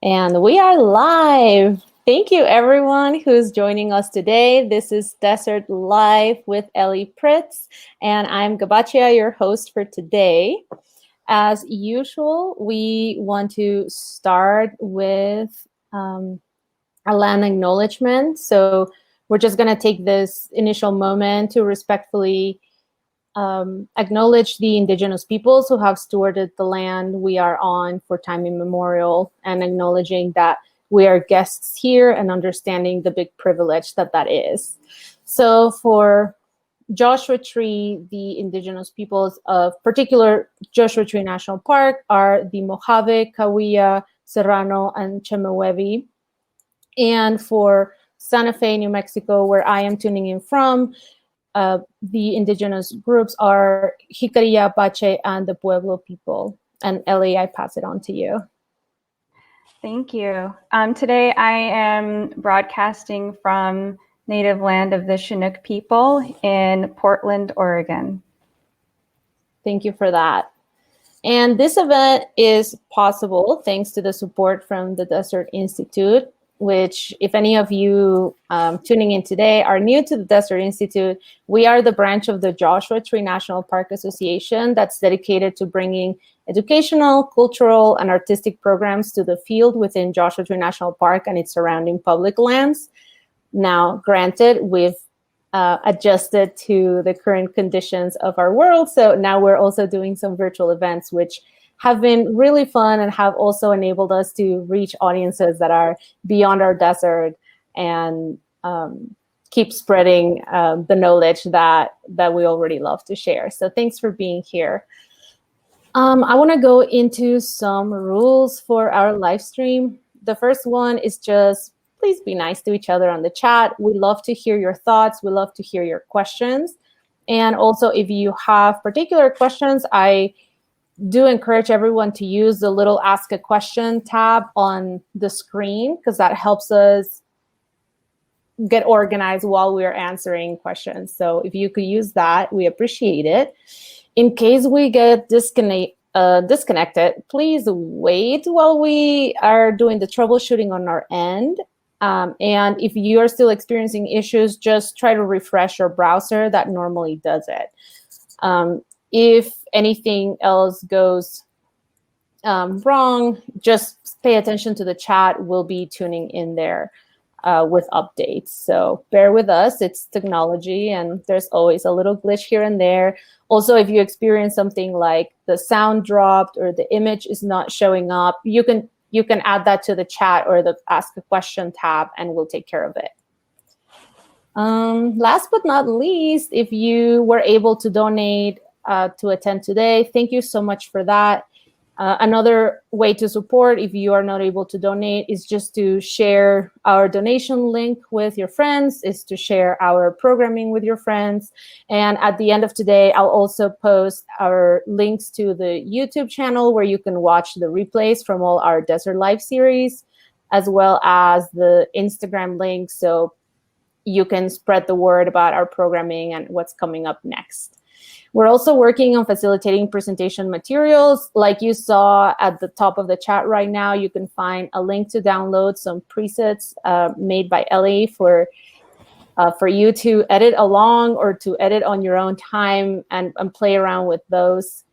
And we are live. Thank you, everyone who's joining us today. This is Desert Live with Ellie Pritts, and I'm Gabachia, your host for today. As usual, we want to start with a land acknowledgement. So we're just going to take this initial moment to respectfully acknowledge the indigenous peoples who have stewarded the land we are on for time immemorial, and acknowledging that we are guests here and understanding the big privilege that that is. So for Joshua Tree, the indigenous peoples of particular Joshua Tree National Park are the Mojave, Cahuilla, Serrano, and Chemehuevi. And for Santa Fe, New Mexico, where I am tuning in from, the indigenous groups are Jicarilla, Apache, and the Pueblo people. And Ellie, I pass it on to you. Thank you. Today I am broadcasting from native land of the Chinook people in Portland, Oregon. Thank you for that. And this event is possible thanks to the support from the Desert Institute, which, if any of you tuning in today are new to the Desert Institute, we are the branch of the Joshua Tree National Park Association that's dedicated to bringing educational, cultural, and artistic programs to the field within Joshua Tree National Park and its surrounding public lands. Now, granted, we've adjusted to the current conditions of our world, so now we're also doing some virtual events, which have been really fun and have also enabled us to reach audiences that are beyond our desert and keep spreading the knowledge that we already love to share. So thanks for being here. I want to go into some rules for our live stream. The first one is just please be nice to each other on the chat. We love to hear your thoughts. We love to hear your questions. And also, if you have particular questions, I do encourage everyone to use the little Ask a Question tab on the screen, because that helps us get organized while we're answering questions. So if you could use that, we appreciate it. In case we get disconnected, please wait while we are doing the troubleshooting on our end. And if you are still experiencing issues, just try to refresh your browser. That normally does it. If anything else goes wrong, just pay attention to the chat. We'll be tuning in there with updates. So bear with us. It's technology, and there's always a little glitch here and there. Also, if you experience something like the sound dropped or the image is not showing up, you can add that to the chat or the Ask a Question tab, and we'll take care of it. Last but not least, if you were able to donate to attend today, thank you so much for that. Another way to support, if you are not able to donate, is just to share our donation link with your friends, is to share our programming with your friends. And at the end of today, I'll also post our links to the YouTube channel where you can watch the replays from all our Desert Live series, as well as the Instagram link, so you can spread the word about our programming and what's coming up next. We're also working on facilitating presentation materials. Like you saw at the top of the chat right now, you can find a link to download some presets made by Ellie for you to edit along or to edit on your own time and play around with those.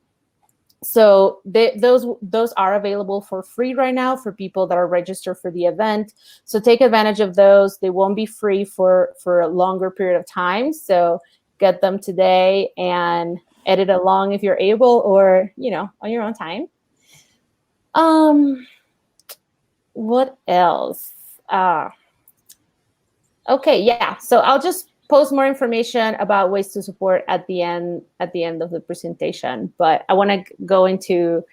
So those are available for free right now for people that are registered for the event. So take advantage of those. They won't be free for a longer period of time. So get them today and edit along if you're able, or on your own time. What else? Okay, yeah. So I'll just post more information about ways to support at the end of the presentation. But I want to go into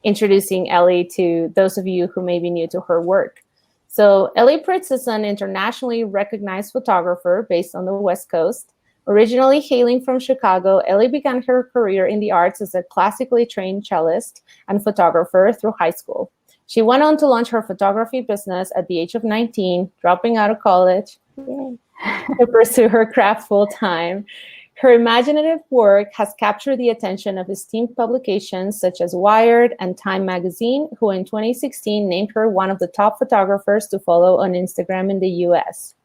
introducing Ellie to those of you who may be new to her work. So Ellie Pritts is an internationally recognized photographer based on the West Coast. Originally hailing from Chicago, Ellie began her career in the arts as a classically trained cellist and photographer through high school. She went on to launch her photography business at the age of 19, dropping out of college to pursue her craft full-time. Her imaginative work has captured the attention of esteemed publications such as Wired and Time magazine, who in 2016 named her one of the top photographers to follow on Instagram in the US.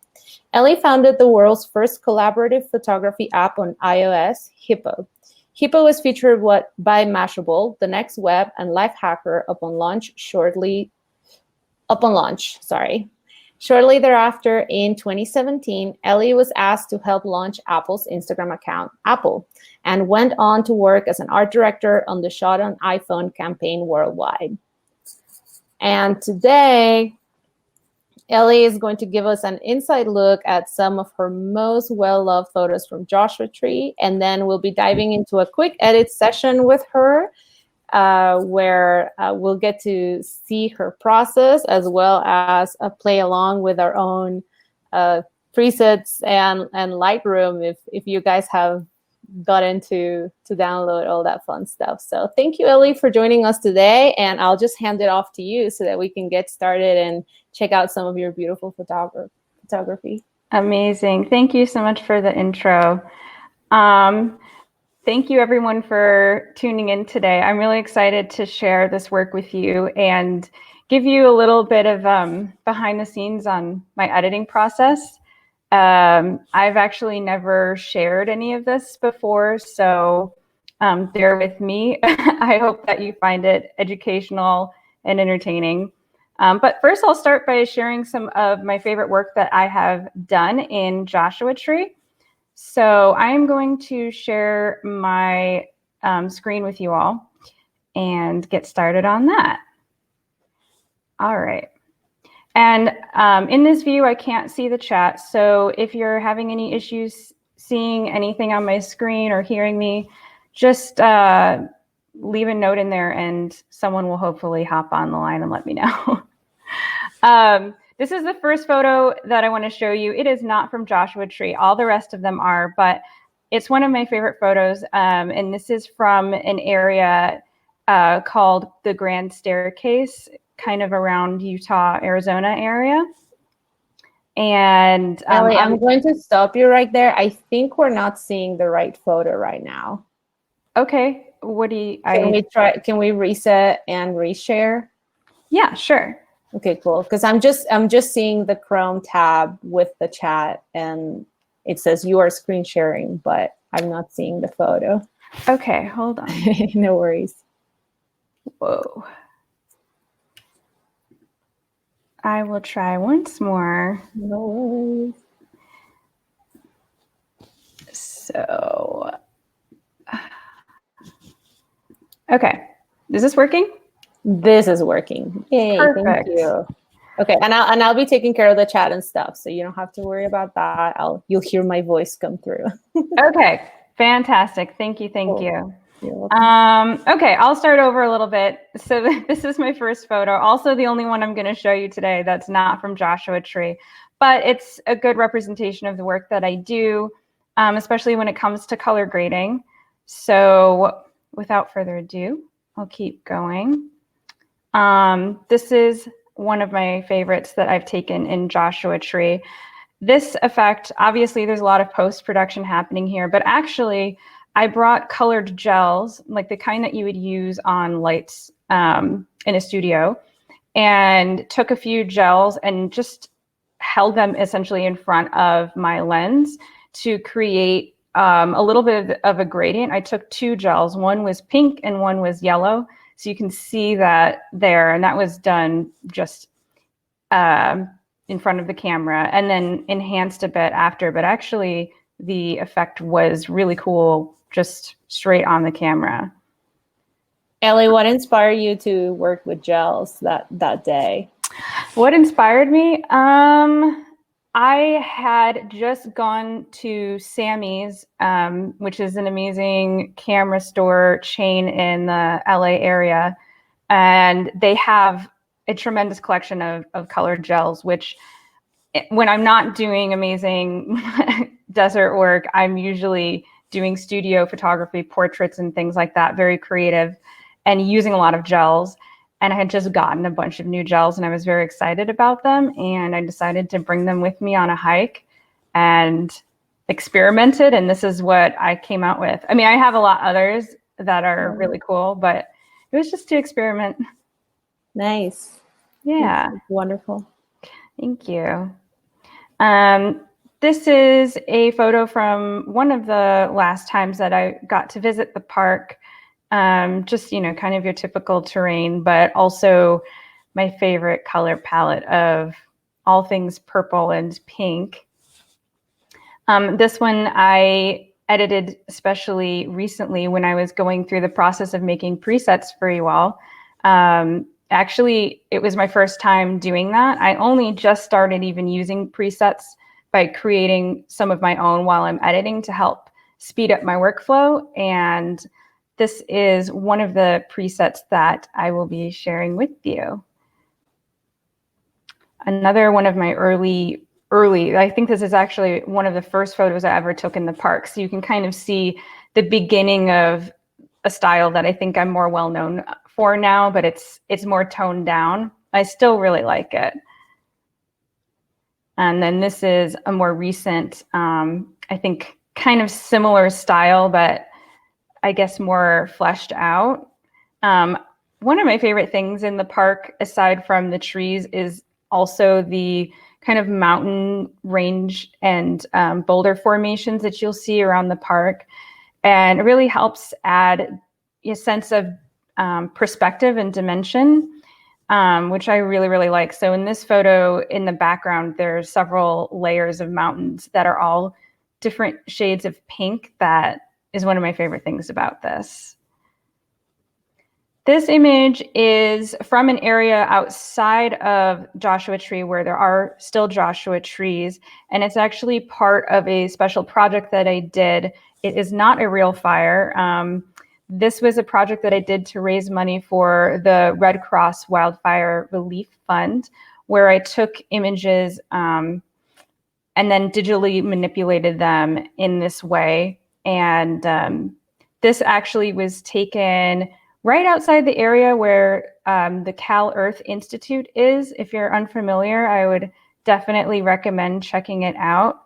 Ellie founded the world's first collaborative photography app on iOS, Hippo. Hippo was featured by Mashable, The Next Web, and Lifehacker upon launch. Shortly thereafter, in 2017, Ellie was asked to help launch Apple's Instagram account, Apple, and went on to work as an art director on the Shot on iPhone campaign worldwide. And today, Ellie is going to give us an inside look at some of her most well-loved photos from Joshua Tree, and then we'll be diving into a quick edit session with her, where we'll get to see her process as well as play along with our own presets and Lightroom if you guys have gotten to download all that fun stuff. So thank you, Ellie, for joining us today, and I'll just hand it off to you so that we can get started and check out some of your beautiful photography. Amazing. Thank you so much for the intro. Thank you everyone for tuning in today. I'm really excited to share this work with you and give you a little bit of behind the scenes on my editing process. I've actually never shared any of this before, so bear with me. I hope that you find it educational and entertaining. But first I'll start by sharing some of my favorite work that I have done in Joshua Tree. So I'm going to share my screen with you all and get started on that. All right. And in this view, I can't see the chat. So if you're having any issues seeing anything on my screen or hearing me, just leave a note in there and someone will hopefully hop on the line and let me know. This is the first photo that I want to show you. It is not from Joshua Tree. All the rest of them are, but it's one of my favorite photos. And this is from an area called the Grand Staircase, kind of around Utah, Arizona area. And Ellie, I'm going to stop you right there. I think we're not seeing the right photo right now. Okay. What do you? Can we reset and reshare? Yeah, sure. Okay, cool. Because I'm just seeing the Chrome tab with the chat, and it says you are screen sharing, but I'm not seeing the photo. Okay, hold on. No worries. Whoa. I will try once more. No worries. So, okay, is this working? This is working. Yay, perfect. Thank you. Okay, and I'll be taking care of the chat and stuff, so you don't have to worry about that. You'll hear my voice come through. Okay, fantastic. Thank you. Thank you. You're welcome. Okay, I'll start over a little bit. So this is my first photo. Also the only one I'm going to show you today that's not from Joshua Tree, but it's a good representation of the work that I do, especially when it comes to color grading. So without further ado, I'll keep going. This is one of my favorites that I've taken in Joshua Tree. This effect, obviously there's a lot of post-production happening here, but actually I brought colored gels, like the kind that you would use on lights in a studio, and took a few gels and just held them essentially in front of my lens to create a little bit of a gradient. I took two gels, one was pink and one was yellow. So you can see that there, and that was done just in front of the camera and then enhanced a bit after, but actually the effect was really cool just straight on the camera. Ellie, what inspired you to work with gels that day? What inspired me? I had just gone to Sammy's, which is an amazing camera store chain in the LA area. And they have a tremendous collection of colored gels, which when I'm not doing amazing desert work, I'm usually doing studio photography, portraits and things like that, very creative and using a lot of gels. And I had just gotten a bunch of new gels and I was very excited about them. And I decided to bring them with me on a hike. And experimented, and this is what I came out with. I mean, I have a lot others that are really cool, but it was just to experiment. Nice. Yeah. It's wonderful. Thank you. This is a photo from one of the last times that I got to visit the park. Just, you know, kind of your typical terrain, but also my favorite color palette of all things purple and pink. This one I edited especially recently when I was going through the process of making presets for you all. Actually, it was my first time doing that. I only just started even using presets by creating some of my own while I'm editing to help speed up my workflow. And this is one of the presets that I will be sharing with you. Another one of my early, I think this is actually one of the first photos I ever took in the park. So you can kind of see the beginning of a style that I think I'm more well known for now, but it's more toned down. I still really like it. And then this is a more recent, I think kind of similar style, but I guess more fleshed out. One of my favorite things in the park, aside from the trees, is also the kind of mountain range and boulder formations that you'll see around the park. And it really helps add a sense of perspective and dimension, which I really, really like. So in this photo, in the background, there's several layers of mountains that are all different shades of pink. That is one of my favorite things about this. This image is from an area outside of Joshua Tree where there are still Joshua trees, and it's actually part of a special project that I did. It is not a real fire. This was a project that I did to raise money for the Red Cross Wildfire Relief Fund, where I took images and then digitally manipulated them in this way. And this actually was taken right outside the area where the Cal Earth Institute is. If you're unfamiliar, I would definitely recommend checking it out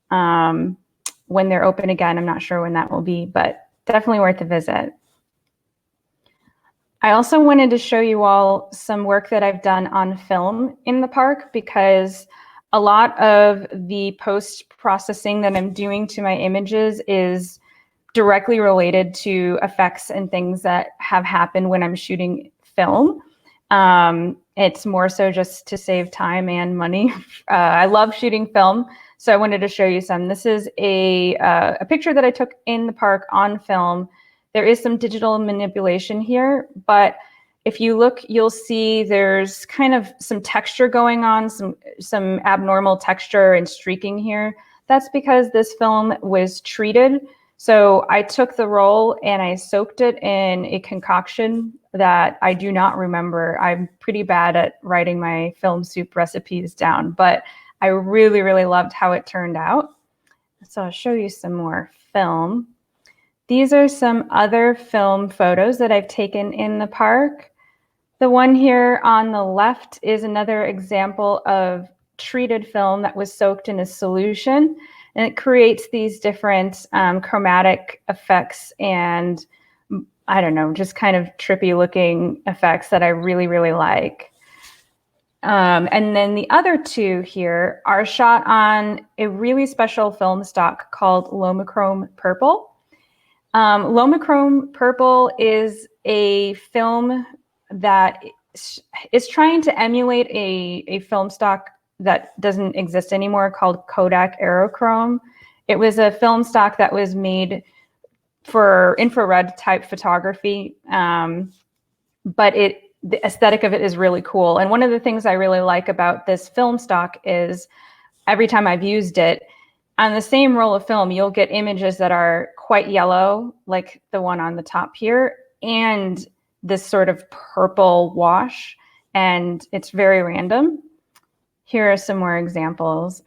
when they're open again. I'm not sure when that will be, but definitely worth a visit. I also wanted to show you all some work that I've done on film in the park, because a lot of the post-processing that I'm doing to my images is directly related to effects and things that have happened when I'm shooting film. It's more so just to save time and money. I love shooting film, so I wanted to show you some. This is a picture that I took in the park on film. There is some digital manipulation here, but if you look, you'll see there's kind of some texture going on, some abnormal texture and streaking here. That's because this film was treated. So I took the roll and I soaked it in a concoction that I do not remember. I'm pretty bad at writing my film soup recipes down, but I really, really loved how it turned out. So I'll show you some more film. These are some other film photos that I've taken in the park. The one here on the left is another example of treated film that was soaked in a solution. And it creates these different chromatic effects and, I don't know, just kind of trippy looking effects that I really, really like. And then the other two here are shot on a really special film stock called Lomochrome Purple. Lomochrome Purple is a film that is trying to emulate a film stock that doesn't exist anymore called Kodak Aerochrome. It was a film stock that was made for infrared type photography, but the aesthetic of it is really cool. And one of the things I really like about this film stock is every time I've used it, on the same roll of film, you'll get images that are quite yellow, like the one on the top here, and this sort of purple wash, and it's very random. Here are some more examples.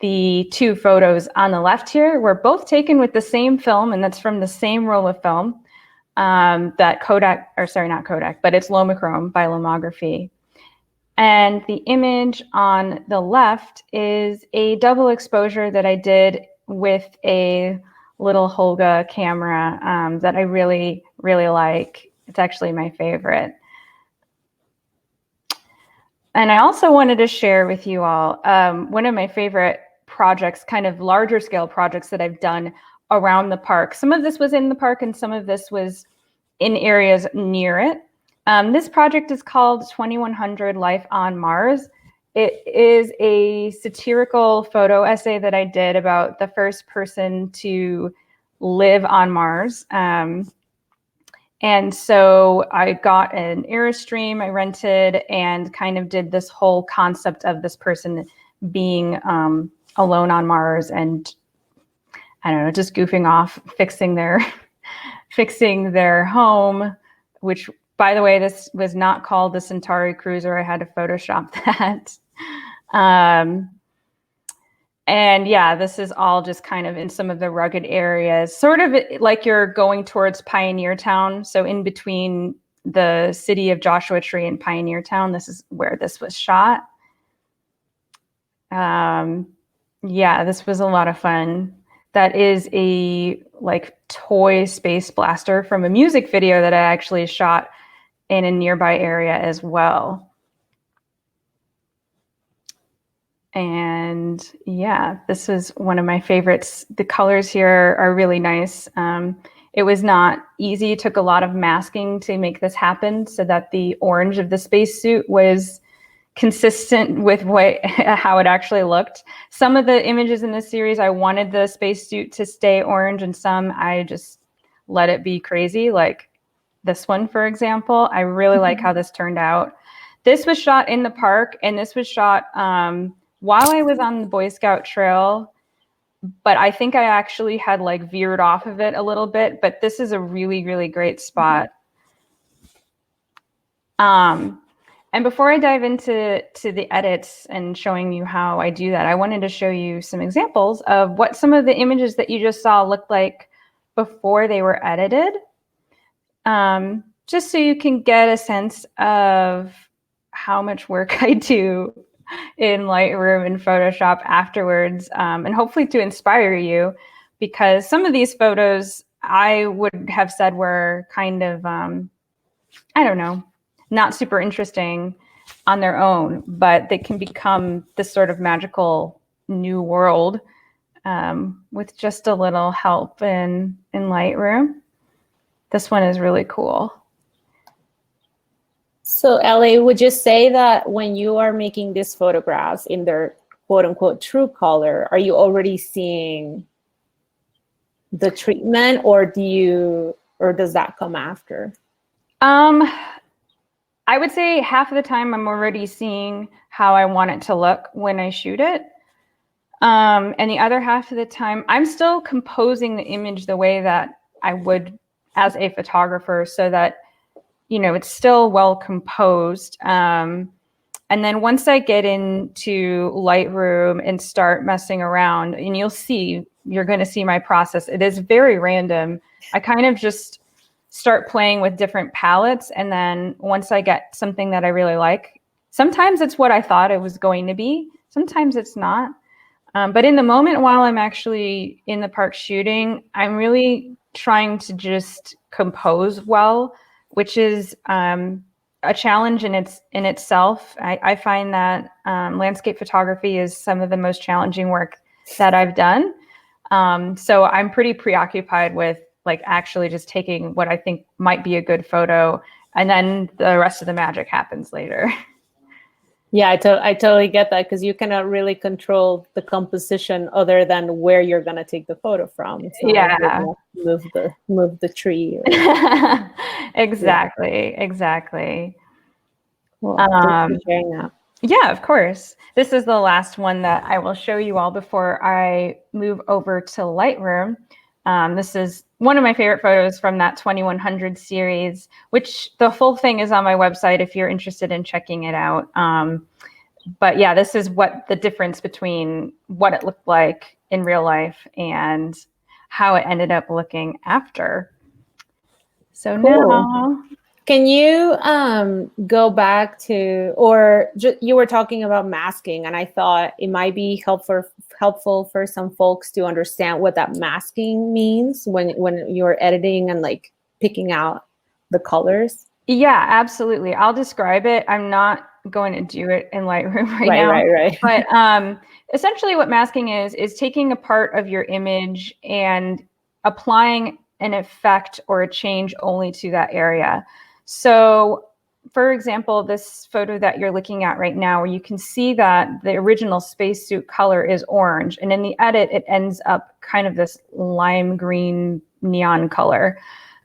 The two photos on the left here were both taken with the same film, and that's from the same roll of film that Kodak, or sorry, not Kodak, but it's Lomochrome by Lomography. And the image on the left is a double exposure that I did with a little Holga camera that I really, really like. It's actually my favorite. And I also wanted to share with you all one of my favorite projects, kind of larger scale projects that I've done around the park. Some of this was in the park and some of this was in areas near it. This project is called 2100 Life on Mars. It is a satirical photo essay that I did about the first person to live on Mars. And so I got an Airstream I rented and kind of did this whole concept of this person being alone on Mars and, I don't know, just goofing off, fixing their home, which, by the way, this was not called the Centauri Cruiser. I had to Photoshop that. And yeah, this is all just kind of in some of the rugged areas, sort of like you're going towards Pioneer Town. So in between the city of Joshua Tree and Pioneer Town, this is where this was shot. Yeah, this was a lot of fun. That is a like toy space blaster from a music video that I actually shot in a nearby area as well. And yeah, this is one of my favorites. The colors here are really nice. It was not easy. It took a lot of masking to make this happen so that the orange of the spacesuit was consistent with how it actually looked. Some of the images in this series, I wanted the spacesuit to stay orange, and some I just let it be crazy, like this one, for example. I really like how this turned out. This was shot in the park, and this was shot while I was on the Boy Scout trail, but I think I actually had like veered off of it a little bit, but this is a really, really great spot. And before I dive into the edits and showing you how I do that, I wanted to show you some examples of what some of the images that you just saw looked like before they were edited, just so you can get a sense of how much work I do in Lightroom and Photoshop afterwards, and hopefully to inspire you, because some of these photos I would have said were kind of, I don't know, not super interesting on their own, but they can become this sort of magical new world with just a little help in Lightroom. This one is really cool. So Ellie, would you say that when you are making these photographs in their quote unquote true color, are you already seeing the treatment, or does that come after? I would say half of the time I'm already seeing how I want it to look when I shoot it. And the other half of the time, I'm still composing the image the way that I would as a photographer, so that, you know, it's still well composed. And then once I get into Lightroom and start messing around, and you're going to see my process. It is very random. I kind of just start playing with different palettes. And then once I get something that I really like, sometimes it's what I thought it was going to be. Sometimes it's not. But in the moment while I'm actually in the park shooting, I'm really trying to just compose well, which is a challenge in itself. I find that landscape photography is some of the most challenging work that I've done. So I'm pretty preoccupied with like actually just taking what I think might be a good photo, and then the rest of the magic happens later. Yeah, I totally get that, because you cannot really control the composition other than where you're gonna take the photo from. It's not like you're gonna move the tree. Exactly. Well, thanks for sharing that. Yeah, of course. This is the last one that I will show you all before I move over to Lightroom. This is one of my favorite photos from that 2100 series, which the full thing is on my website if you're interested in checking it out. But yeah, this is what the difference between what it looked like in real life and how it ended up looking after. So cool. now, Can you go back to, or you were talking about masking, and I thought it might be helpful for some folks to understand what that masking means when you're editing and like picking out the colors. Yeah, absolutely. I'll describe it. I'm not going to do it in Lightroom right now. Right. But essentially what masking is taking a part of your image and applying an effect or a change only to that area. So for example, this photo that you're looking at right now, where you can see that the original spacesuit color is orange, and in the edit, it ends up kind of this lime green neon color.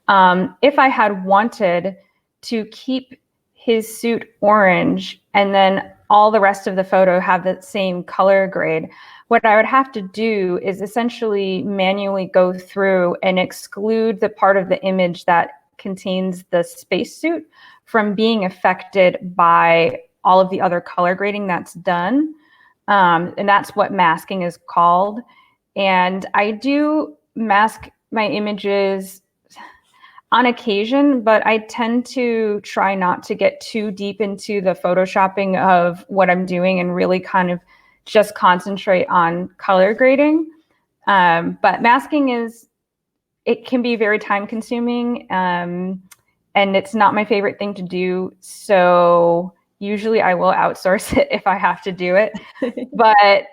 If I had wanted to keep his suit orange and then all the rest of the photo have the same color grade, what I would have to do is essentially manually go through and exclude the part of the image that contains the spacesuit from being affected by all of the other color grading that's done. And that's what masking is called. And I do mask my images on occasion, but I tend to try not to get too deep into the photoshopping of what I'm doing and really kind of just concentrate on color grading. But masking it can be very time consuming, and it's not my favorite thing to do. So usually I will outsource it if I have to do it, but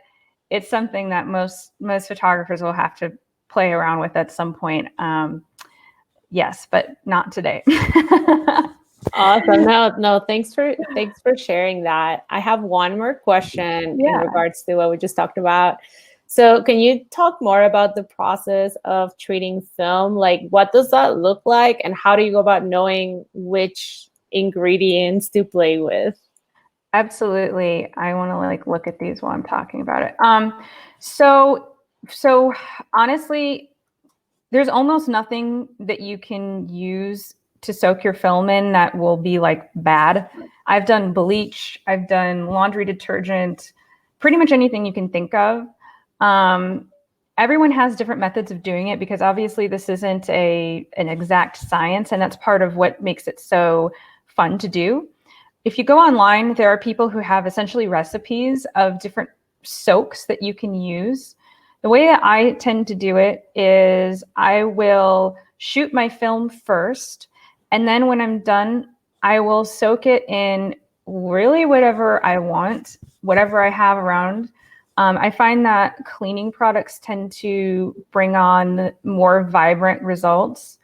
it's something that most photographers will have to play around with at some point. Yes, but not today. Awesome. No, thanks for sharing that. I have one more question in regards to what we just talked about. So can you talk more about the process of treating film? Like, what does that look like, and how do you go about knowing which ingredients to play with? Absolutely. I want to like look at these while I'm talking about it. So honestly, there's almost nothing that you can use to soak your film in that will be like bad. I've done bleach, I've done laundry detergent, pretty much anything you can think of. Everyone has different methods of doing it because obviously this isn't an exact science, and that's part of what makes it so fun to do. If you go online, there are people who have essentially recipes of different soaks that you can use. The way that I tend to do it is I will shoot my film first, and then when I'm done, I will soak it in really whatever I want, whatever I have around. I find that cleaning products tend to bring on more vibrant results.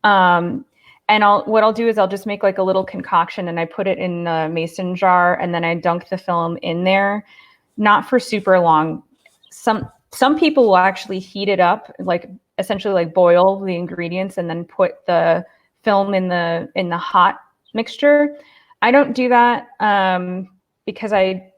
And what I'll do is I'll just make like a little concoction and I put it in a mason jar, and then I dunk the film in there, not for super long. Some people will actually heat it up, like essentially like boil the ingredients and then put the film in the hot mixture. I don't do that because I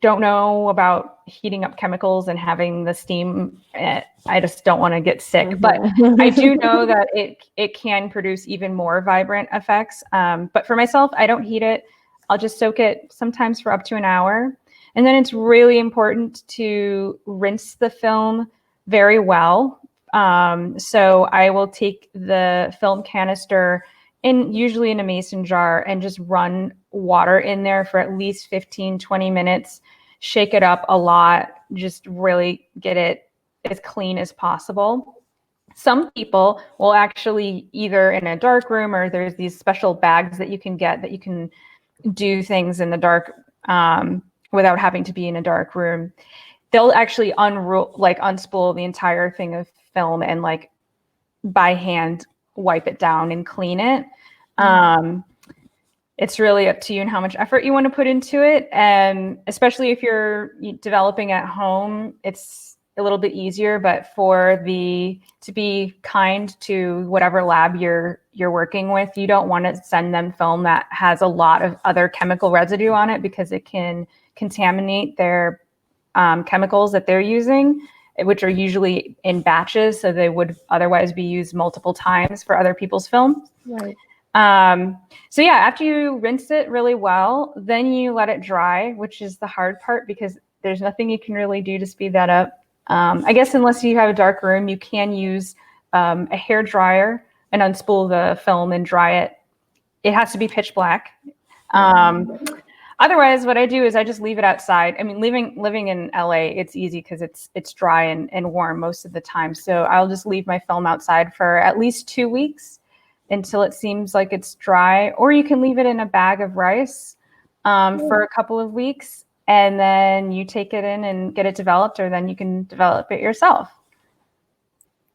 don't know about heating up chemicals and having the steam. I just don't want to get sick, but I do know that it can produce even more vibrant effects. But for myself, I don't heat it. I'll just soak it sometimes for up to an hour. And then it's really important to rinse the film very well. So I will take the film canister usually in a mason jar, and just run water in there for at least 15, 20 minutes, shake it up a lot, just really get it as clean as possible. Some people will actually either in a dark room, or there's these special bags that you can get that you can do things in the dark without having to be in a dark room. They'll actually unspool the entire thing of film and like by hand wipe it down and clean it. It's really up to you and how much effort you want to put into it. And especially if you're developing at home, it's a little bit easier, but to be kind to whatever lab you're working with, you don't want to send them film that has a lot of other chemical residue on it, because it can contaminate their chemicals that they're using, which are usually in batches, so they would otherwise be used multiple times for other people's film. Right. So yeah, after you rinse it really well, then you let it dry, which is the hard part because there's nothing you can really do to speed that up. I guess unless you have a dark room, you can use a hair dryer and unspool the film and dry it it has to be pitch black. Otherwise, what I do is I just leave it outside. I mean, living in LA, it's easy because it's dry and warm most of the time. So I'll just leave my film outside for at least 2 weeks until it seems like it's dry. Or you can leave it in a bag of rice for a couple of weeks, and then you take it in and get it developed, or then you can develop it yourself.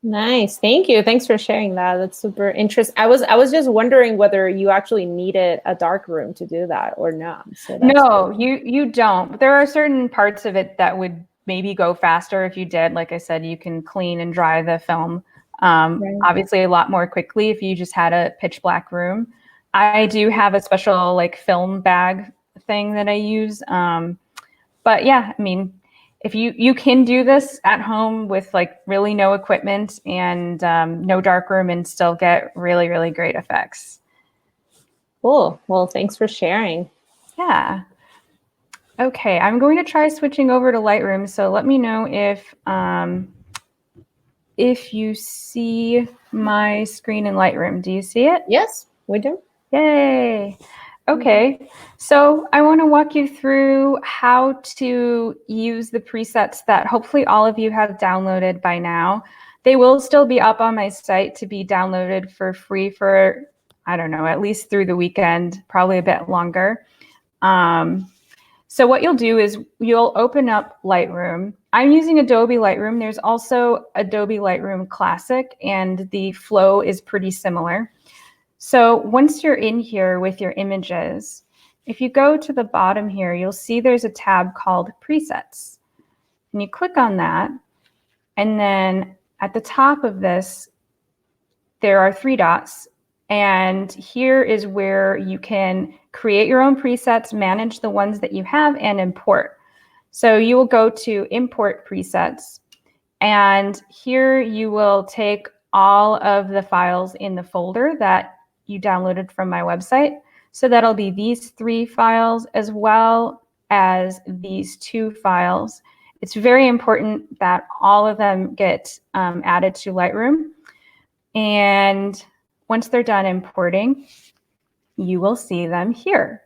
Nice. Thank you. Thanks for sharing that. That's super interesting. I was just wondering whether you actually needed a dark room to do that or not. So no, you don't. There are certain parts of it that would maybe go faster if you did. Like I said, you can clean and dry the film obviously a lot more quickly if you just had a pitch black room. I do have a special like film bag thing that I use. But yeah, I mean, if you can do this at home with like really no equipment and no darkroom and still get really, really great effects. Cool. Well, thanks for sharing. Yeah. Okay, I'm going to try switching over to Lightroom. So let me know if you see my screen in Lightroom. Do you see it? Yes, we do. Yay. Okay, so I want to walk you through how to use the presets that hopefully all of you have downloaded by now. They will still be up on my site to be downloaded for free for, I don't know, at least through the weekend, probably a bit longer. So what you'll do is you'll open up Lightroom. I'm using Adobe Lightroom. There's also Adobe Lightroom Classic, and the flow is pretty similar. So once you're in here with your images, if you go to the bottom here, you'll see there's a tab called Presets. And you click on that, and then at the top of this, there are 3 dots. And here is where you can create your own presets, manage the ones that you have, and import. So you will go to Import Presets, and here you will take all of the files in the folder that you downloaded from my website. So that'll be these 3 files as well as these 2 files. It's very important that all of them get added to Lightroom. And once they're done importing, you will see them here.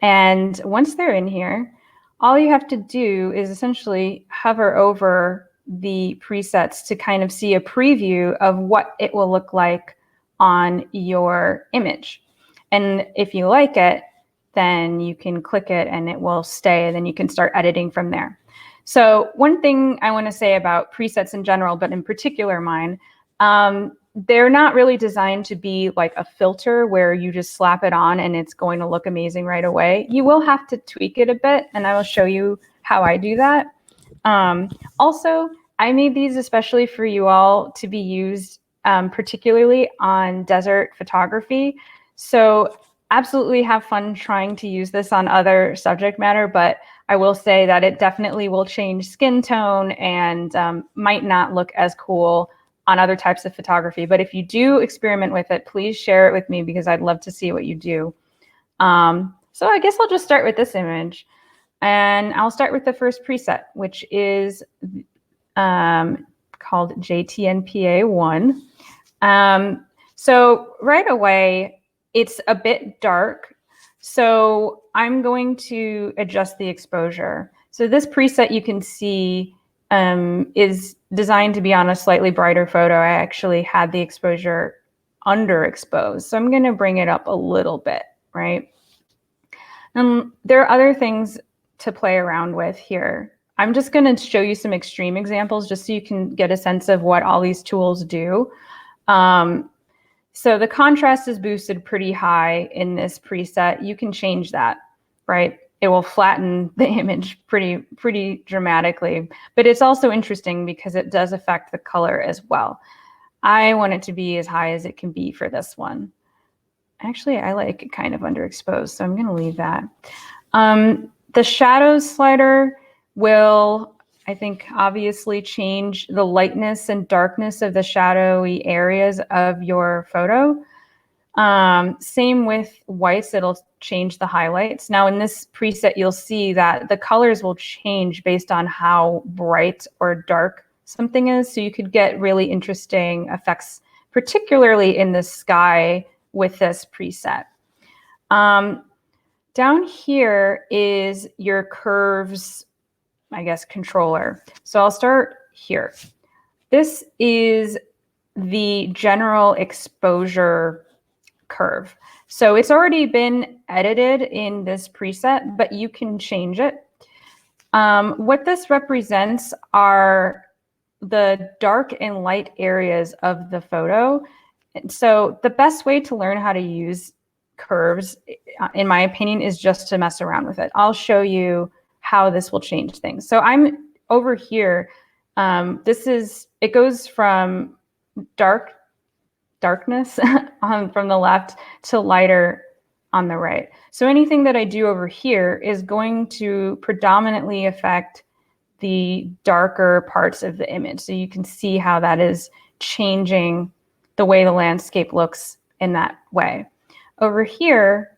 And once they're in here, all you have to do is essentially hover over the presets to kind of see a preview of what it will look like on your image. And if you like it, then you can click it and it will stay, and then you can start editing from there. So one thing I want to say about presets in general, but in particular mine, they're not really designed to be like a filter where you just slap it on and it's going to look amazing right away. You will have to tweak it a bit, and I will show you how I do that. Also, I made these especially for you all to be used particularly on desert photography. So absolutely have fun trying to use this on other subject matter, but I will say that it definitely will change skin tone and might not look as cool on other types of photography. But if you do experiment with it, please share it with me because I'd love to see what you do. So I guess I'll just start with this image, and I'll start with the first preset, which is called JTNPA1. So right away, it's a bit dark. So I'm going to adjust the exposure. So this preset you can see is designed to be on a slightly brighter photo. I actually had the exposure underexposed. So I'm going to bring it up a little bit, right? There are other things to play around with here. I'm just going to show you some extreme examples just so you can get a sense of what all these tools do. So the contrast is boosted pretty high in this preset. You can change that, right? It will flatten the image pretty dramatically, but it's also interesting because it does affect the color as well. I want it to be as high as it can be for this one. Actually, I like it kind of underexposed, so I'm going to leave that. The shadows slider will, I think, obviously change the lightness and darkness of the shadowy areas of your photo. Same with whites, it'll change the highlights. Now in this preset, you'll see that the colors will change based on how bright or dark something is. So you could get really interesting effects, particularly in the sky with this preset. Down here is your curves, I guess, controller. So I'll start here. This is the general exposure curve. So it's already been edited in this preset, but you can change it. What this represents are the dark and light areas of the photo. And so the best way to learn how to use curves, in my opinion, is just to mess around with it. I'll show you how this will change things. So I'm over here. It goes from darkness from the left to lighter on the right. So anything that I do over here is going to predominantly affect the darker parts of the image. So you can see how that is changing the way the landscape looks in that way. Over here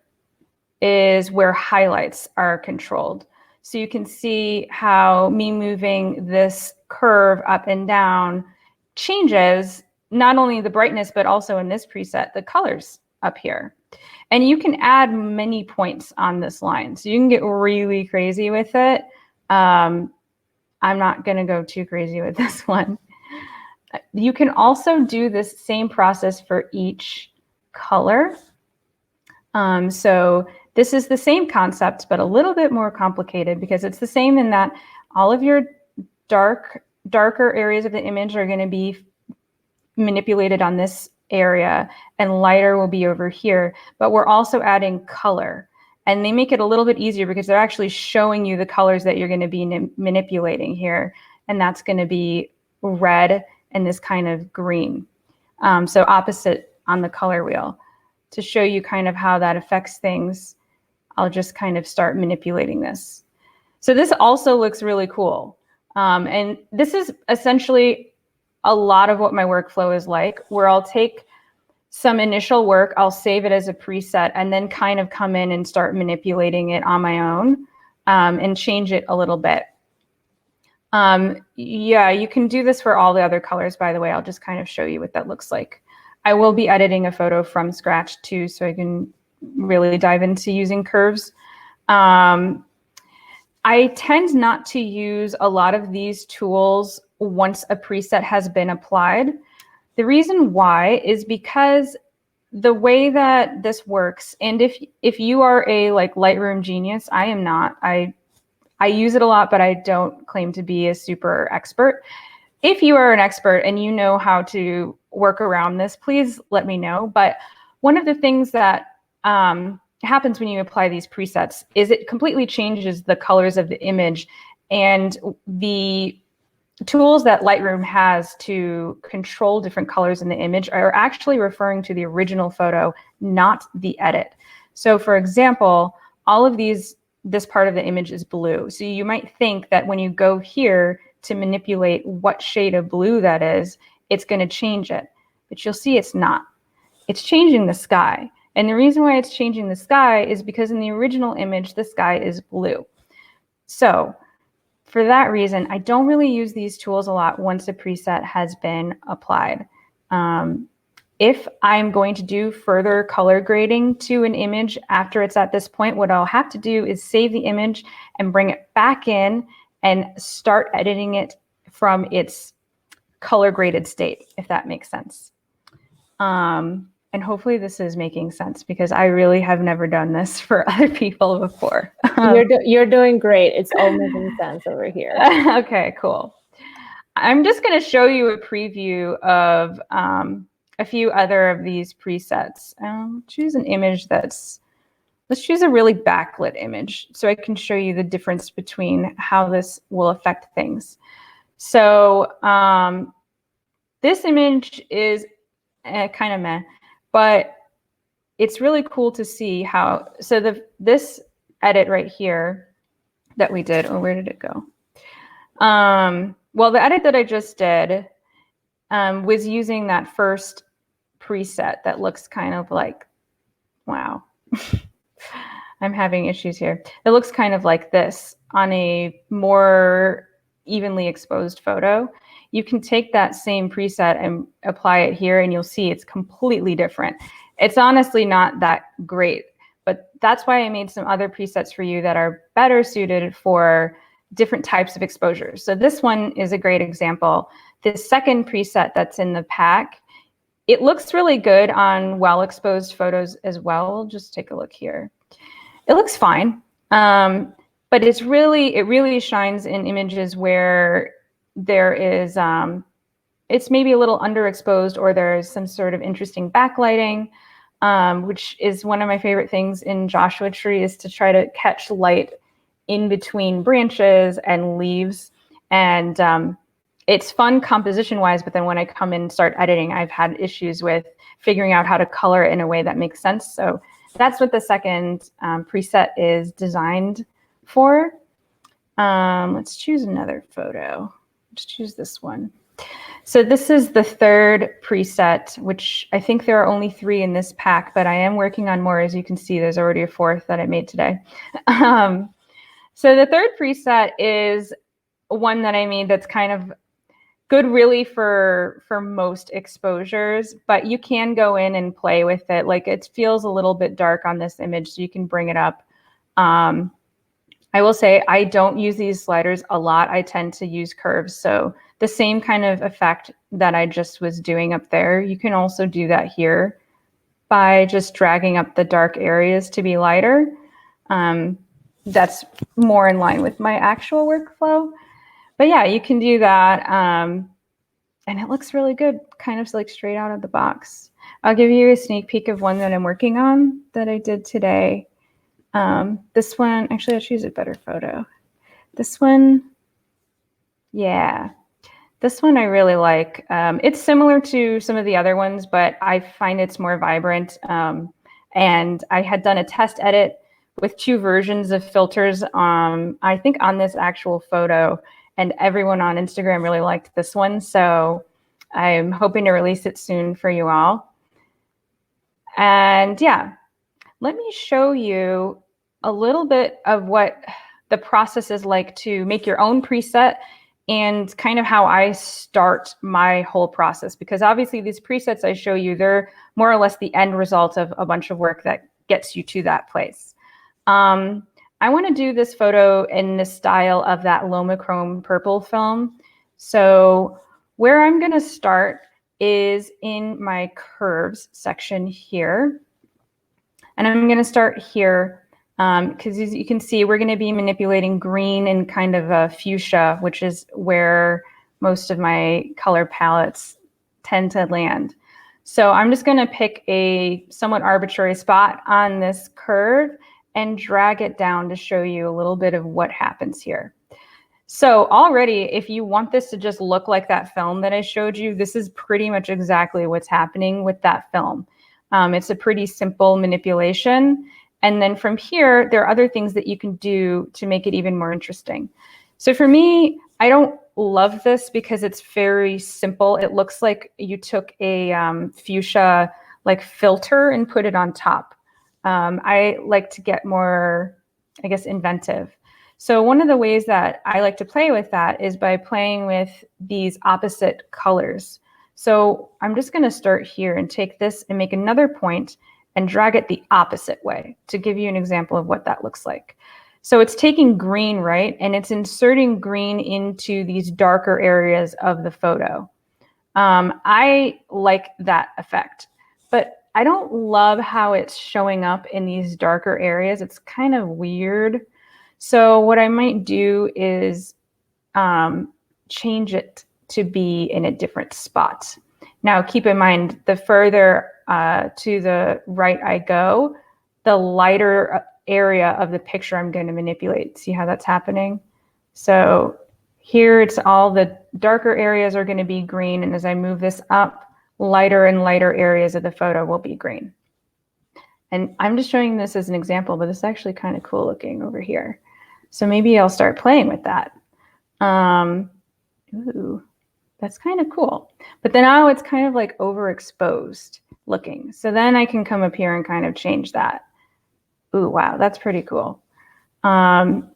is where highlights are controlled. So you can see how me moving this curve up and down changes not only the brightness, but also in this preset, the colors up here. And you can add many points on this line. So you can get really crazy with it. I'm not going to go too crazy with this one. You can also do this same process for each color. So this is the same concept, but a little bit more complicated because it's the same in that all of your darker areas of the image are going to be manipulated on this area and lighter will be over here, but we're also adding color. And they make it a little bit easier because they're actually showing you the colors that you're going to be manipulating here. And that's going to be red and this kind of green. So opposite on the color wheel. To show you kind of how that affects things, I'll just kind of start manipulating this. So this also looks really cool. And this is essentially a lot of what my workflow is like, where I'll take some initial work, I'll save it as a preset, and then kind of come in and start manipulating it on my own and change it a little bit. Yeah, you can do this for all the other colors, by the way. I'll just kind of show you what that looks like. I will be editing a photo from scratch too, so I can really dive into using curves. I tend not to use a lot of these tools once a preset has been applied. The reason why is because the way that this works, and if you are a Lightroom genius, I am not. I use it a lot, but I don't claim to be a super expert. If you are an expert and you know how to work around this, please let me know. But one of the things that happens when you apply these presets is it completely changes the colors of the image, and the tools that Lightroom has to control different colors in the image are actually referring to the original photo, not the edit. So for example, all of this part of the image is blue. So you might think that when you go here to manipulate what shade of blue that is, it's going to change it. But you'll see it's not. It's changing the sky. And the reason why it's changing the sky is because in the original image, the sky is blue. So for that reason, I don't really use these tools a lot once a preset has been applied. If I'm going to do further color grading to an image after it's at this point, what I'll have to do is save the image and bring it back in and start editing it from its color graded state, if that makes sense. And hopefully this is making sense because I really have never done this for other people before. You're doing great. It's all making sense over here. Okay, cool. I'm just going to show you a preview of a few other of these presets. Choose an image let's choose a really backlit image so I can show you the difference between how this will affect things. So this image is kind of meh, but it's really cool to see how, so this edit right here that we did, where did it go? Well, the edit that I just did was using that first preset that looks kind of like, wow, I'm having issues here. It looks kind of like this on a more evenly exposed photo. You can take that same preset and apply it here and you'll see it's completely different. It's honestly not that great, but that's why I made some other presets for you that are better suited for different types of exposures. So this one is a great example. This second preset that's in the pack, it looks really good on well-exposed photos as well. Just take a look here. It looks fine, but it really shines in images where there is, it's maybe a little underexposed, or there's some sort of interesting backlighting, which is one of my favorite things in Joshua Tree, is to try to catch light in between branches and leaves. And it's fun composition wise, but then when I come in and start editing, I've had issues with figuring out how to color it in a way that makes sense. So that's what the second preset is designed for. Let's choose another photo. Let's choose this one. So this is the third preset, which I think there are only 3 in this pack, but I am working on more. As you can see, there's already a 4th that I made today. So the third preset is one that I made that's kind of good really for most exposures, but you can go in and play with it. Like, it feels a little bit dark on this image, so you can bring it up. I will say I don't use these sliders a lot. I tend to use curves. So the same kind of effect that I just was doing up there, you can also do that here by just dragging up the dark areas to be lighter. That's more in line with my actual workflow. But yeah, you can do that. And it looks really good, kind of like straight out of the box. I'll give you a sneak peek of one that I'm working on that I did today. This one, actually, I'll choose a better photo. This one, yeah. This one I really like. It's similar to some of the other ones, but I find it's more vibrant. And I had done a test edit with 2 versions of filters, I think on this actual photo, and everyone on Instagram really liked this one. So I'm hoping to release it soon for you all. And yeah, let me show you a little bit of what the process is like to make your own preset, and kind of how I start my whole process. Because obviously these presets I show you, they're more or less the end result of a bunch of work that gets you to that place. I want to do this photo in the style of that Lomachrome purple film. So where I'm going to start is in my curves section here. And I'm going to start here because as you can see, we're going to be manipulating green and kind of a fuchsia, which is where most of my color palettes tend to land. So I'm just going to pick a somewhat arbitrary spot on this curve and drag it down to show you a little bit of what happens here. So already, if you want this to just look like that film that I showed you, this is pretty much exactly what's happening with that film. It's a pretty simple manipulation. And then from here, there are other things that you can do to make it even more interesting. So for me, I don't love this because it's very simple. It looks like you took a fuchsia like filter and put it on top. I like to get more, I guess, inventive. So one of the ways that I like to play with that is by playing with these opposite colors. So I'm just going to start here and take this and make another point and drag it the opposite way to give you an example of what that looks like. So it's taking green, right? And it's inserting green into these darker areas of the photo. I like that effect, but I don't love how it's showing up in these darker areas. It's kind of weird. So what I might do is change it to be in a different spot. Now, keep in mind, the further to the right I go, the lighter area of the picture I'm going to manipulate. See how that's happening? So here it's all the darker areas are going to be green. And as I move this up, lighter and lighter areas of the photo will be green. And I'm just showing this as an example, but it's actually kind of cool looking over here. So maybe I'll start playing with that. Ooh, that's kind of cool. But then now it's kind of like overexposed looking. So then I can come up here and kind of change that. Ooh, wow, that's pretty cool. I'm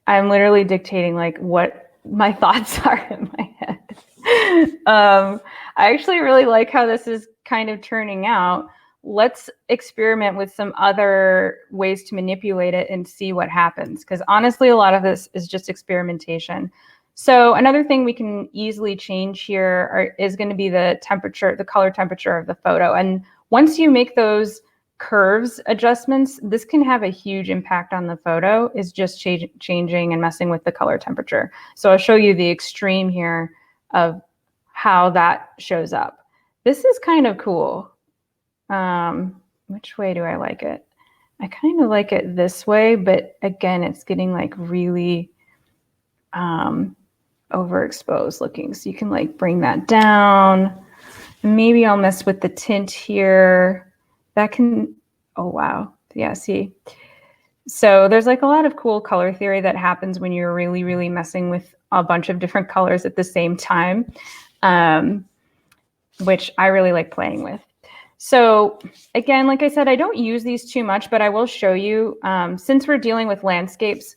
literally dictating like what my thoughts are in my head. I actually really like how this is kind of turning out. let's experiment with some other ways to manipulate it and see what happens. Because honestly, a lot of this is just experimentation. So another thing we can easily change here is going to be the temperature, the color temperature of the photo. And once you make those curves adjustments, this can have a huge impact on the photo, is just changing and messing with the color temperature. So I'll show you the extreme here of how that shows up. This is kind of cool. Which way do I like it? I kind of like it this way, but again, it's getting like really overexposed looking. So you can like bring that down. Maybe I'll mess with the tint here. That can, oh wow. Yeah, see. So there's like a lot of cool color theory that happens when you're really, really messing with a bunch of different colors at the same time, which I really like playing with. So again, like I said, I don't use these too much, but I will show you, since we're dealing with landscapes,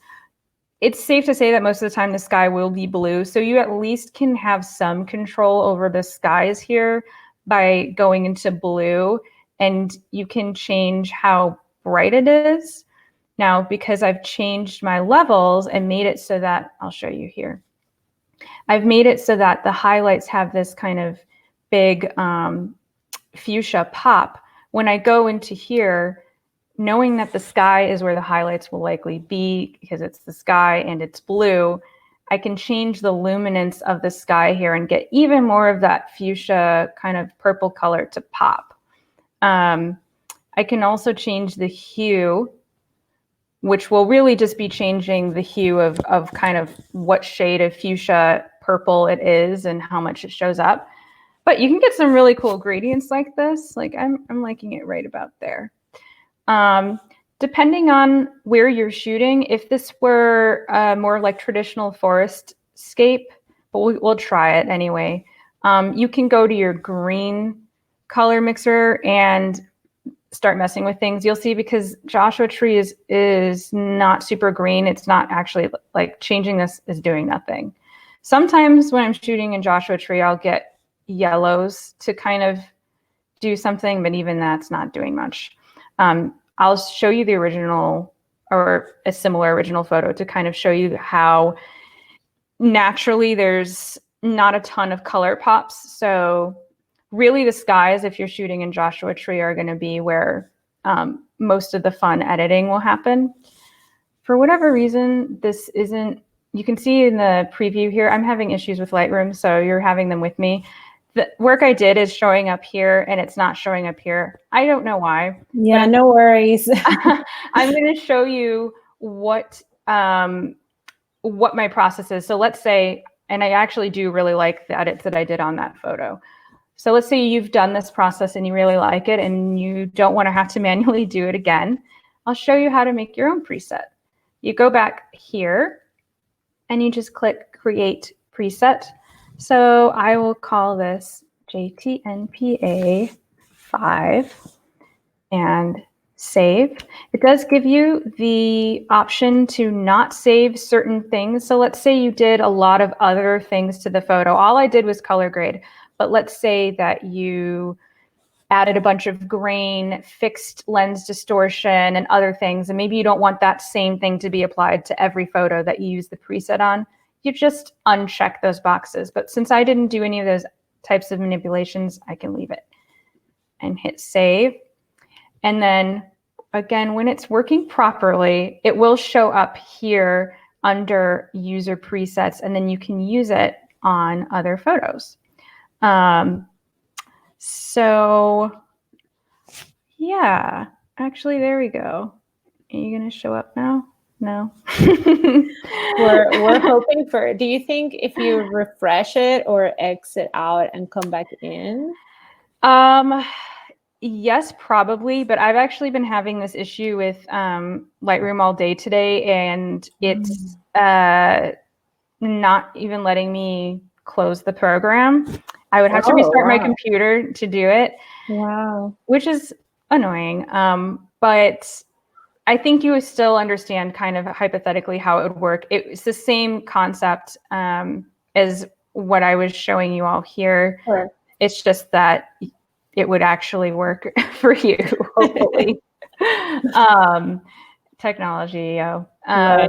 it's safe to say that most of the time the sky will be blue. So you at least can have some control over the skies here by going into blue, and you can change how bright it is. Now, because I've changed my levels and made it so that, I'll show you here. I've made it so that the highlights have this kind of big fuchsia pop. When I go into here, knowing that the sky is where the highlights will likely be because it's the sky and it's blue, I can change the luminance of the sky here and get even more of that fuchsia kind of purple color to pop. I can also change the hue, which will really just be changing the hue of kind of what shade of fuchsia purple it is and how much it shows up. But you can get some really cool gradients like this. Like I'm liking it right about there. Depending on where you're shooting, if this were more like traditional forest scape, but we'll try it anyway. You can go to your green color mixer and start messing with things. You'll see, because Joshua Tree is not super green. It's not actually, like, changing this is doing nothing. Sometimes when I'm shooting in Joshua Tree, I'll get yellows to kind of do something, but even that's not doing much. I'll show you the original or a similar original photo to kind of show you how naturally there's not a ton of color pops. So really the skies, if you're shooting in Joshua Tree, are going to be where most of the fun editing will happen. For whatever reason, this isn't, you can see in the preview here, I'm having issues with Lightroom, so you're having them with me. The work I did is showing up here and it's not showing up here. I don't know why. Yeah, no worries. I'm going to show you what my process is. So let's say, and I actually do really like the edits that I did on that photo. So let's say you've done this process and you really like it and you don't want to have to manually do it again. I'll show you how to make your own preset. You go back here and you just click Create Preset. So I will call this JTNPA 5 and save. It does give you the option to not save certain things. So let's say you did a lot of other things to the photo. All I did was color grade, but let's say that you added a bunch of grain, fixed lens distortion, and other things, and maybe you don't want that same thing to be applied to every photo that you use the preset on. You just uncheck those boxes. But since I didn't do any of those types of manipulations, I can leave it and hit save. And then again, when it's working properly, it will show up here under user presets, and then you can use it on other photos. So yeah, actually, there we go. Are you going to show up now? No. We're hoping for it. Do you think if you refresh it or exit out and come back in? Yes, probably, but I've actually been having this issue with Lightroom all day today, and it's not even letting me close the program. I would have to restart my computer to do it. Wow. Which is annoying. But I think you still understand kind of hypothetically how it would work. It's the same concept as what I was showing you all here. Sure. It's just that it would actually work for you, hopefully. Technology, Right.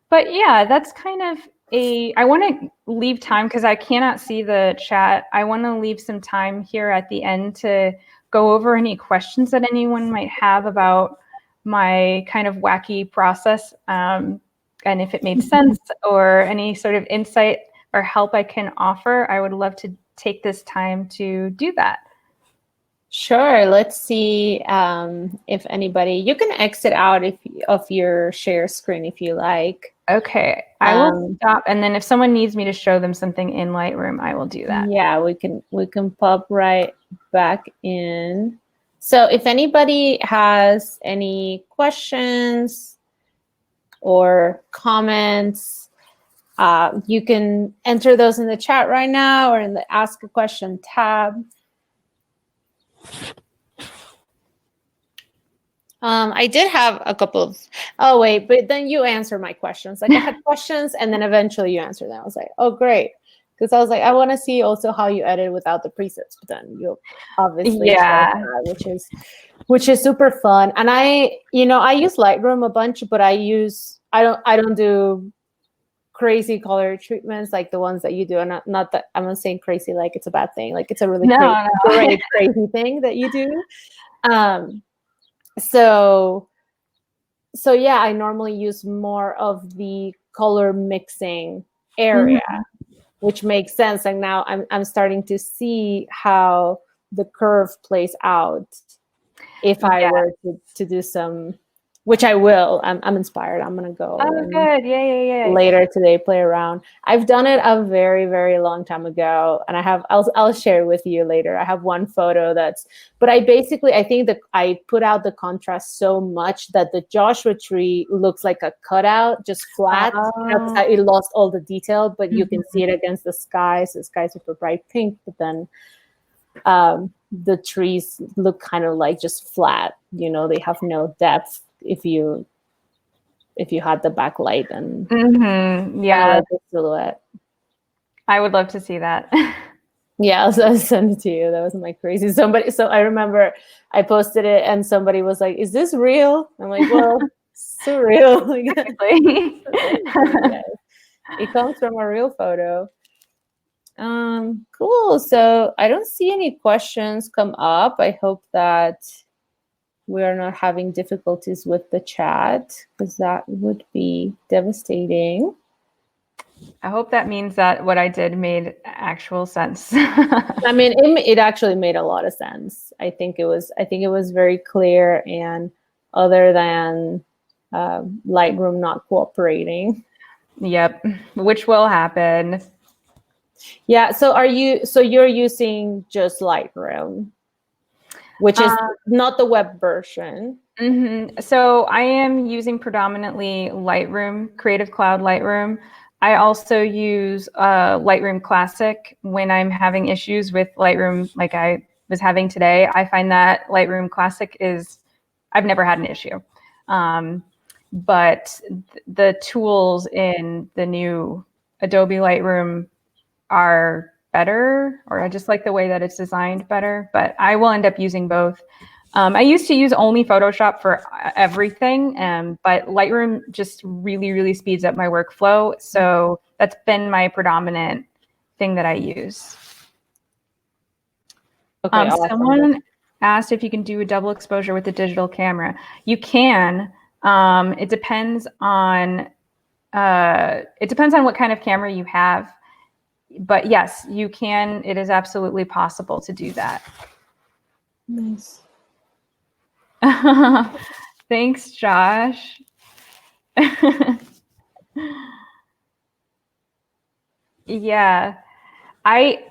but yeah, that's kind of I want to leave time because I cannot see the chat. I want to leave some time here at the end to go over any questions that anyone might have about my kind of wacky process, and if it made sense or any sort of insight or help I can offer. I would love to take this time to do that. Sure. Let's see if anybody, you can exit out of your share screen if you like. Okay, I will stop, and then if someone needs me to show them something in Lightroom, I will do that. Yeah, we can pop right back in. So if anybody has any questions or comments, you can enter those in the chat right now or in the Ask a Question tab. I did have a couple of, oh wait, but then you answer my questions. Like I had questions and then eventually you answer them. I was like, oh great. Because I was like, I want to see also how you edit without the presets, but then you obviously that, which is super fun. And I use Lightroom a bunch, but I don't do crazy color treatments like the ones that you do. And not that I'm not saying crazy like it's a bad thing. Like it's a really crazy thing that you do. So yeah, I normally use more of the color mixing area, which makes sense. And now I'm starting to see how the curve plays out if I were to do some, which I will. I'm inspired. I'm gonna go. Oh, good. Yeah. Later today, play around. I've done it a very, very long time ago, and I'll share with you later. I have one photo but I think that I put out the contrast so much that the Joshua tree looks like a cutout, just flat. It lost all the detail, but you can see it against the sky. So the sky's super bright pink, but then the trees look kind of like just flat. They have no depth if you had the backlight and like the silhouette. I would love to see that. Yeah, I'll send it to you. That was my crazy. So I remember I posted it and somebody was like, "Is this real?" I'm like, "Well, surreal." It comes from a real photo. Cool. So I don't see any questions come up. I hope that we are not having difficulties with the chat because that would be devastating. I hope that means that what I did made actual sense. I mean, it actually made a lot of sense. I think it was very clear, and other than Lightroom not cooperating. Yep, which will happen. Yeah. So you're using just Lightroom, which is not the web version. So I am using predominantly Lightroom, Creative Cloud Lightroom. I also use Lightroom Classic when I'm having issues with Lightroom like I was having today. I find that Lightroom Classic I've never had an issue. But the tools in the new Adobe Lightroom are better, or I just like the way that it's designed better, but I will end up using both. I used to use only Photoshop for everything, but Lightroom just really, really speeds up my workflow. So that's been my predominant thing that I use. Okay, awesome. Someone asked if you can do a double exposure with the digital camera. You can. It depends on what kind of camera you have. But yes, you can. It is absolutely possible to do that. Nice. Thanks, Josh. Yeah, I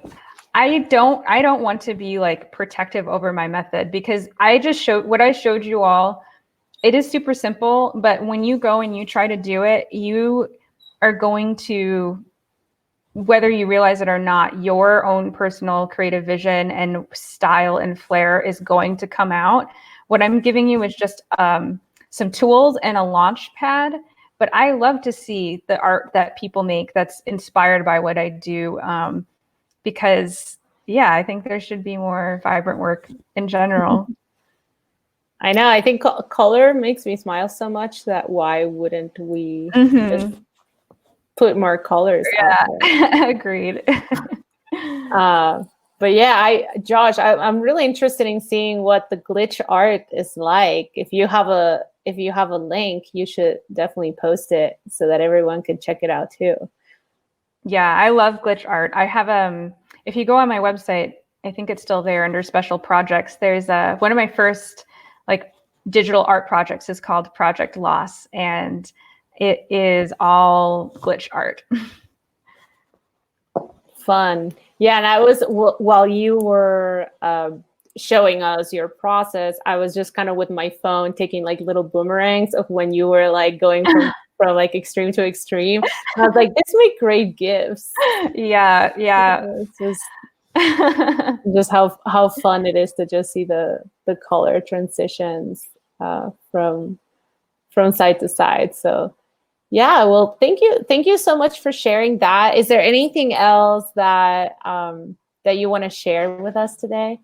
don't want to be like protective over my method because I just showed you all. It is super simple, but when you go and you try to do it, you are going to, whether you realize it or not, your own personal creative vision and style and flair is going to come out. What I'm giving you is just some tools and a launch pad, but I love to see the art that people make that's inspired by what I do, because yeah, I think there should be more vibrant work in general. I know. I think color makes me smile so much that why wouldn't we just put more colors out there? Agreed. But yeah, Josh, I'm really interested in seeing what the glitch art is like. If you have a link, you should definitely post it so that everyone can check it out too. Yeah, I love glitch art. I have if you go on my website, I think it's still there under special projects. There's one of my first like digital art projects is called Project Loss, and it is all glitch art. Fun. Yeah, and I was while you were showing us your process, I was just kind of with my phone taking like little boomerangs of when you were like going from like extreme to extreme. And I was like, this make great gifts. Yeah. It's just how fun it is to just see the color transitions from side to side. So yeah, well, thank you so much for sharing that. Is there anything else that that you want to share with us today?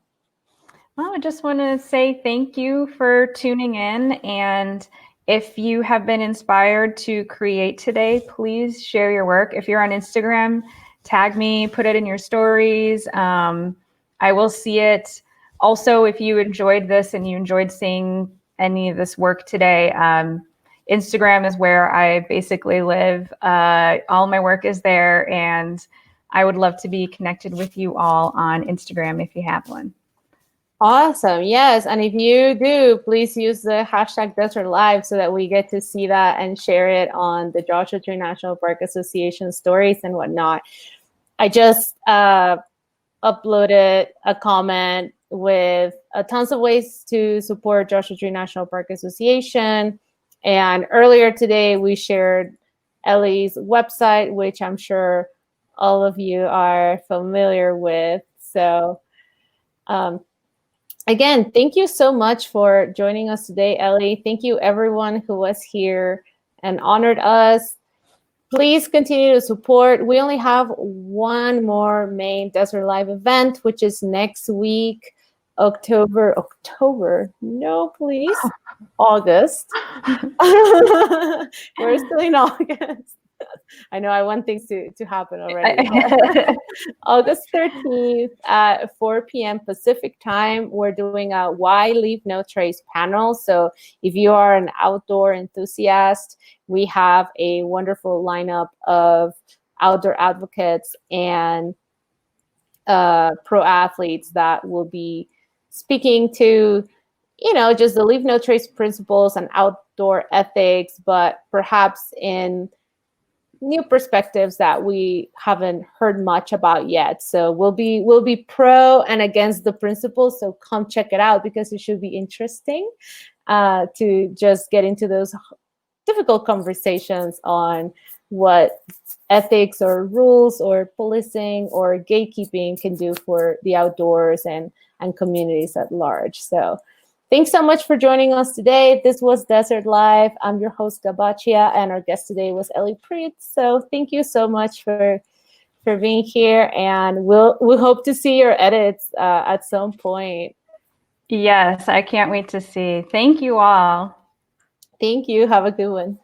Well, I just want to say thank you for tuning in. And if you have been inspired to create today, please share your work. If you're on Instagram, tag me, put it in your stories. I will see it. Also, if you enjoyed this and you enjoyed seeing any of this work today, Instagram is where I basically live. All my work is there, and I would love to be connected with you all on Instagram if you have one. Awesome. Yes. And if you do, please use the hashtag Desert Live so that we get to see that and share it on the Joshua Tree National Park Association stories and whatnot. I just uploaded a comment with tons of ways to support Joshua Tree National Park Association. And earlier today, we shared Ellie's website, which I'm sure all of you are familiar with. So again, thank you so much for joining us today, Ellie. Thank you, everyone who was here and honored us. Please continue to support. We only have one more main Desert Live event, which is next week, October. No, please. August. We're still in August. I know I want things to happen already. August 13th at 4 p.m. Pacific time, we're doing a Why Leave No Trace panel. So if you are an outdoor enthusiast, we have a wonderful lineup of outdoor advocates and pro athletes that will be speaking to, just the Leave No Trace principles and outdoor ethics, but perhaps in new perspectives that we haven't heard much about yet. So we'll be pro and against the principles. So come check it out because it should be interesting to just get into those difficult conversations on what ethics or rules or policing or gatekeeping can do for the outdoors and communities at large. So thanks so much for joining us today. This was Desert Live. I'm your host, Gabachia, and our guest today was Ellie Pritts. So thank you so much for being here, and we'll hope to see your edits at some point. Yes, I can't wait to see. Thank you all. Thank you. Have a good one.